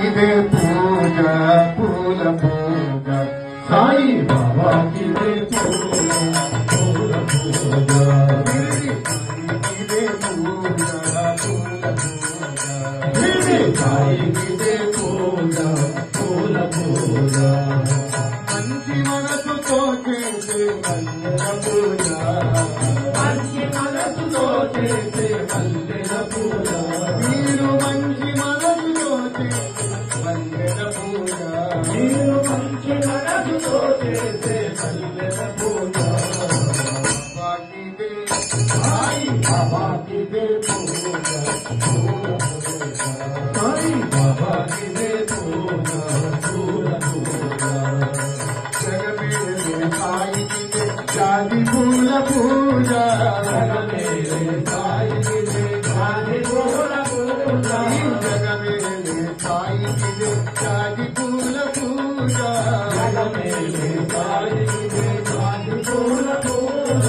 ఇదే పూజ పూల పూజ సాయి బాబాకి ఇదే పూజ పూల పూజ ఇదే పూజ పూల పూజ సాయికి ఇదే పూజ పూల పూజ మంచి మనసుతో చేసే మల్లెల పూజ మంచి మనసుతో చేసే మల్లెల పూజ మీరు మంచి మనసుతో చేసే మల్లెల పూజ మీరు మంచి మనసుతో చేసే మల్లెల పూజ బాబాకిదే సాయి బాబాకిదే పూజ సాయి బాబాకిదే పూజ పూల పూజ జగమేలే సాయికిదే జాజి పూల పూజ జగమేలే సాయికిదే జాజి పూల పూజ జగమేలే సాయికిదే జాజి పూల పూజ జగమేలే సాయికిదే జాజి పూల పూజ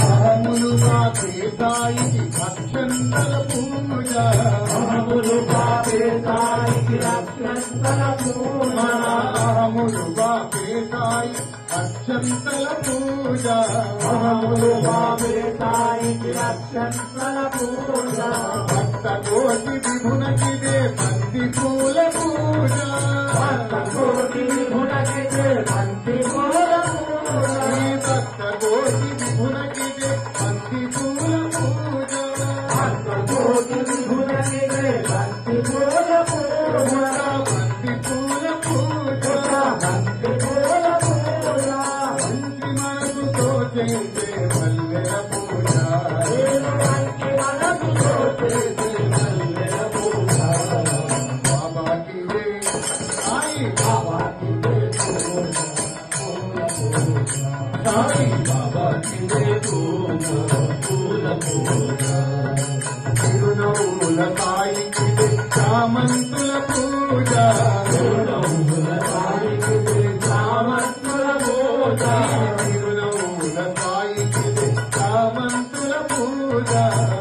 అహములు కాపే సాయికి అక్షంతల పూజ అహములు కాపే సాయికి అక్షంతల పూజ అహములు కాపే సాయి అక్షంతల పూజ అహములు కాపే సాయికి అక్షంతల పూజ భక్త కోటి విభునకిదే బంతి పూల పూజ భక్త కోటి విభునకిదే బంతి పూల పూజ భక్త కోటి విభునకిదే బంతి పూల పూజ భక్త కోటి విభునకిదే బంతి పూల పూజ బంతి పూల పూజ బంతి పూల పూజ మంచి మనసుతో చేసే మల్లెల పూజ మంచి మనసుతో చేసే మల్లెల పూజ బాబాకిదే సాయి బాబాకిదే పూజ సాయి బాబాకిదే పూజ పూల పూజ తిరునవ్వుల సాయికిదే చామంతుల పూజ తిరునవ్వుల సాయికిదే చామంతుల పూజ తిరునవ్వుల సాయికిదే చామంతుల పూజ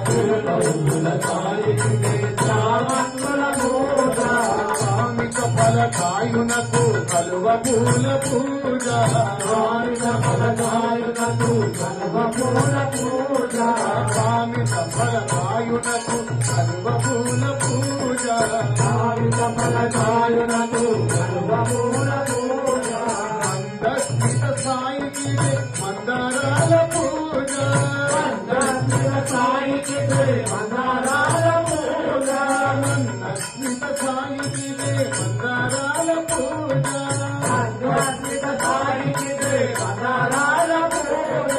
తిరునవ్వుల సాయికిదే చామంతుల పూజ కామిక ఫలకాయునకు కలువ పూల పూజ కామిక ఫలకాయునకు కలువ పూల పూజ కామిక ఫలకాయునకు కలువ పూల పూజ కామిక ఫలకాయునకు కలువ పూల పూజ మందస్మిత సాయికిదే మందారాల పూజ మందస్మిత సాయికిదే మందారాల పూజ మందస్మిత సాయికిదే మందారాల పూజ మందస్మిత సాయికిదే మందారాల పూజ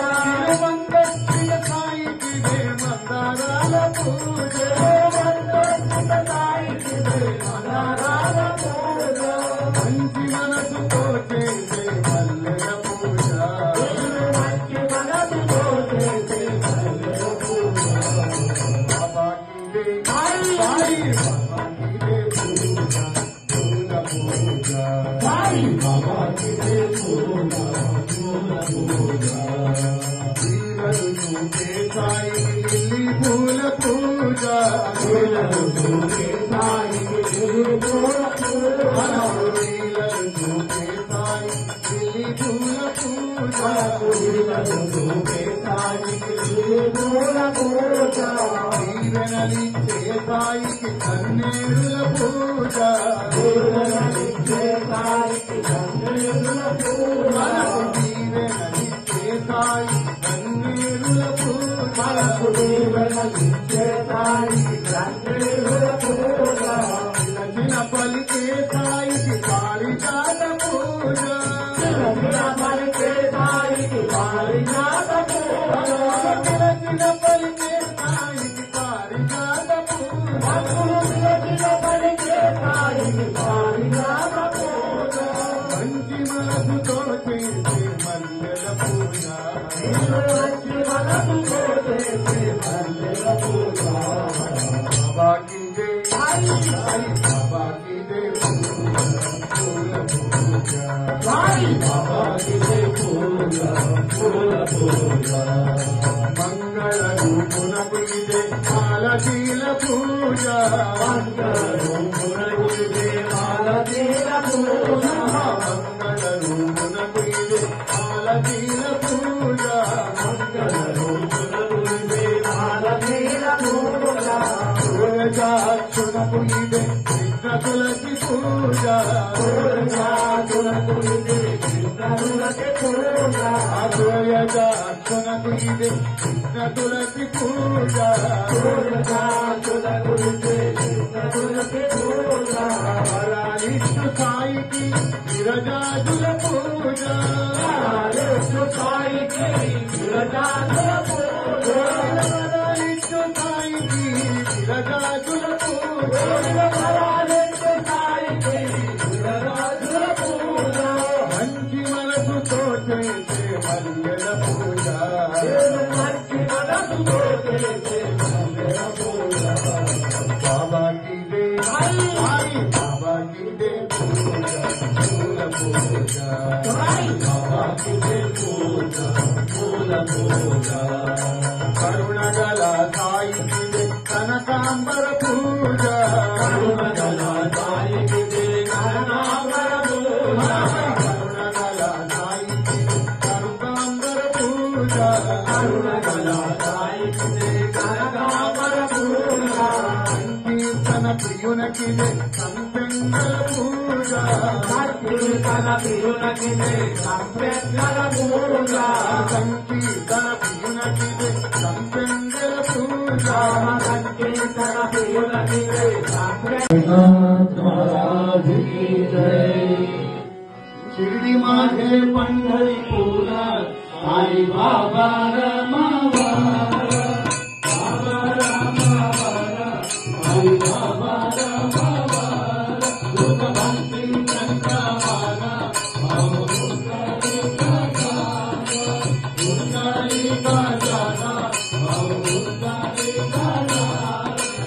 మందస్మిత సాయికిదే మందారాల పూజ మందస్మిత సాయికిదే మందారాల పూజ మంచి మనసుతో చేసే మల్లెల పూజ మంచి మనసుతో చేసే మల్లెల పూజ బాబాకిదే సాయి బాబాకిదే పూజ పూల పూజ సాయి బాబాకిదే పూజ పూల పూజ వీరలు చూపే సాయికి లిల్లీ పూల పూజ వీరలు చూపే సాయికి లిల్లీ పూల పూజ వీరలు చూపే సాయికి లిల్లీ పూల పూజ వీరలు చూపే సాయికి లిల్లీ పూల పూజ వీరనలిచ్చే సాయికి కన్నీరుల పూజ వీరనలిచ్చే సాయికి కన్నీరుల పూజ వీరనలిచ్చే సాయి కన్నీరుల పూజ వీరనలిచ్చే సాయికి కన్నీరుల పూజ విలసిన పలికే సాయికి పారిజాత పూజ విలసిన పలికే సాయికి పారిజాత పూజ విలసిన పలికే సాయికి పారిజాత పూజ విలసిన పలికే సాయికి పారిజాత పూజ మంచి మనసుతో చేసే మల్లెల పూజ మంచి మనసుతో చేసే మల్లెల పూజ బాబాకిదే సాయి బాబాకిదే పూల పూజ సాయి బాబాకిదే పూల పూజ మంగళ రూపునకు ఇదే మాలశీల పూజ మంగళ రూపునకు ఇదే పూజాతులకు ఇది కృష్ణులకి పూజ పూజాతులకు ఇది కృష్ణులకి పూజ పూజాతులకు ఇది కృష్ణులకి పూజ విష్ణు సాయికి విరజాతుల పూజ విష్ణు సాయికి విరజాతుల పూజ విష్ణు సాయికి విరజాతుల పూజ విష్ణు సాయికి విరజాతుల పూజ మంచి మనసుతో చేసే మంగళ పూజ మంచి మనసుతో చేసే మంగళ పూజ బాబాకి దే సాయి బాబాకి దే పూజ పూల పూజ బాబాకి దే పూజ పూల పూజ కరుణగల సాయికి దే కనకాంబర పూజ కరుణగల సాయికి దే కనకాంబర పూజ కరుణగల సాయికి దే కనకాంబర పూజ కరుణగల సాయికి they కనకాంబర puja Sankirtana ప్రియునకి they సంపెంగళ puja Sankirtana ప్రియునకి they సంపెంగళ puja Sankirtana ప్రియునకి they సంపెంగళ puja Sankirtana ప్రియునకి they Shirdi माझे पंढरीपुरा साई बाबा रमावा बाबा रमावा साई बाबा रमावा दुख भक्ति चंद्रवाना भाव मुक्ताई का जाना भाव मुक्ताई का जाना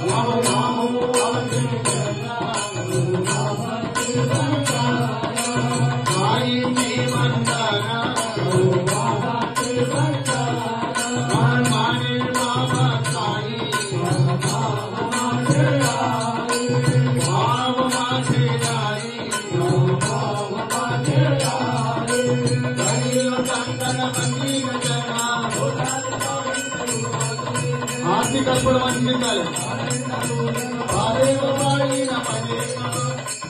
भाव नामो अवधि जना गुरु बाबा की जाना साई की वंदना गुरु बाबा की वंदना माने बाबा साई भाव माने आई भाव माने आई भाव माने आई कलियो संतन मंदिर जना आरती कर्पूर मंदिर हरे बाई नमने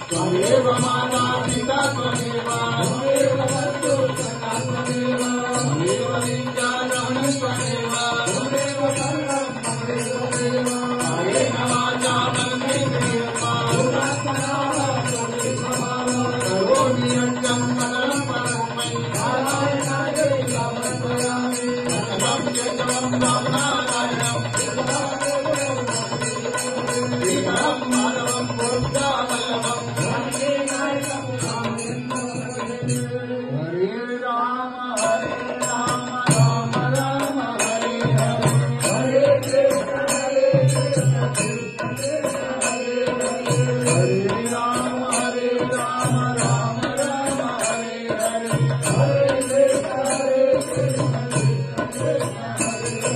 त्वमेव माता पिता त्वमेव त्वमेव बन्धु सखा त्वमेव त्वमेव विद्यारमण त्वमेव त्वमेव सर्वं त्वमेव हरे नमाजा वन्दे देवा करोमि यज्ञं मनलं परस्मै नारायणाय समर्पयामि सर्वं यज्ञं भावनारायणं श्रीराम माधवं बुद्धावल्लभं हरे राम राम राम हरे हरे हरे कृष्ण हरे राम राम राम हरे हरे हरे कृष्ण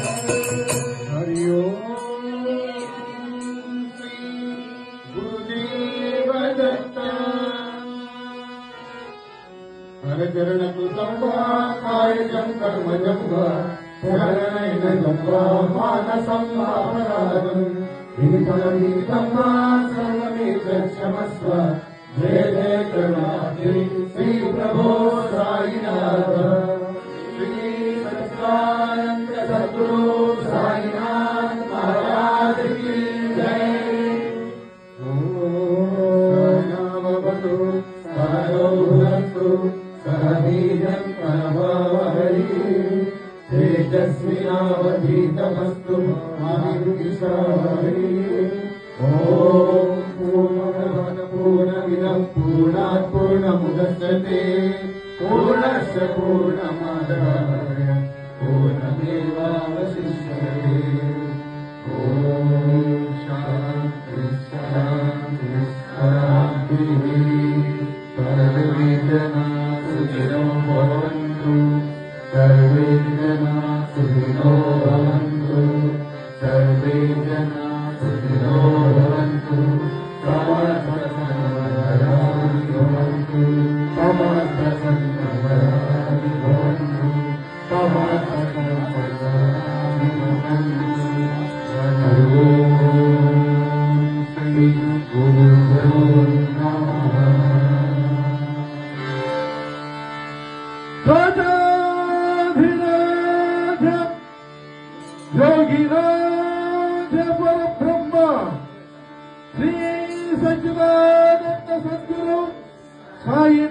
हरि ओम श्री गुरुदेव दत्त हर चरण कृतं वा कायजं कर्मजं वा शरणैनं वा मानसं वापराधं विनितमनीतं वा सर्वमेतत्क्षमस्व जय जय करुणाब्धे श्री प्रभो साईनाथ श्री सच्चिदानंद सद्गुरु साईनाथ महाराज की जय सहनावतु सहनौ भुनक्तु सह वीर्यं करवावहै तेजस्विनावधीतमस्तु मा विद्विषावहै ॐ पूर्णमदः पूर्णमिदं पूर्णात् पूर्णमुदच्यते पूर्णस्य पूर्णमादाय पूर्णमेवावशिष्यते ॐ शान्ति शान्ति शान्तिः सर्वे जनाः सुखिनो भवन्तु सर्वे जनाः सुखिनो भवन्तु सर्वे जनाः सुखिनो भवन्तु समस्त सन्मङ्गलानि भवन्तु समस्त सन्मङ्गलानि भवन्तु समस्त सन्मङ्गलानि भवन्तु हरि ओम श्री गुरुभ्यो नमः। साई